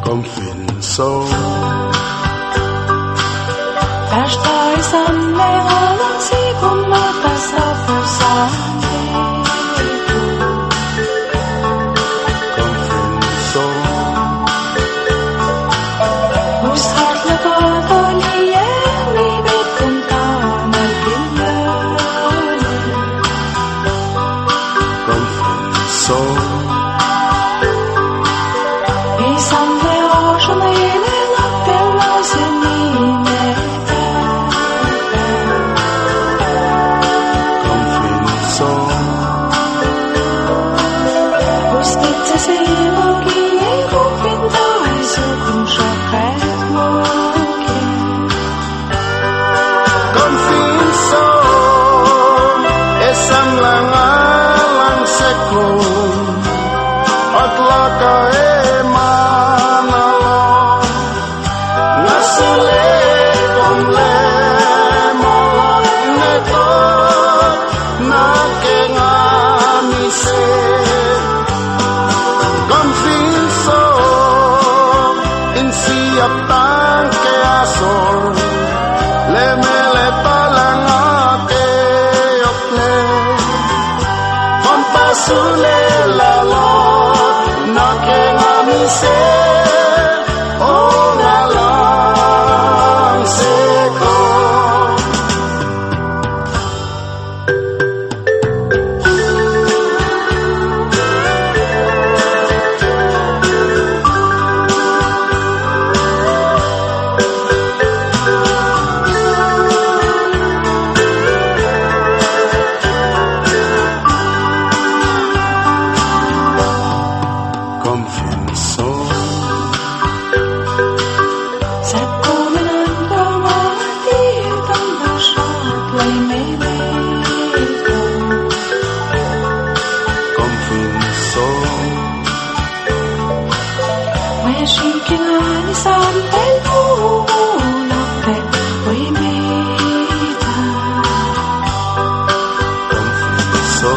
Convinso Värsta isän me halusi, kun matassa forsaamme. Convinso Muistat lekat oli livet, kun taameltiin löönen. Convinso Isämme asuneille lappelaisen nimetään. Convinso Muistit sä silloinkin, ei kupintaisu, kun sokreet muukin. Convinso esam langalang sekong at laka emanalong nasile kong lemolot neto nakengamise. Convinso insiap tang keasor lemele palangake okle kompasule lalot nakengamise o ngalang seko. Convinso Sä kuulenan kauan saat lai meitä. Convinso Me synkinäni sampel kuulappe voi meitä. Convinso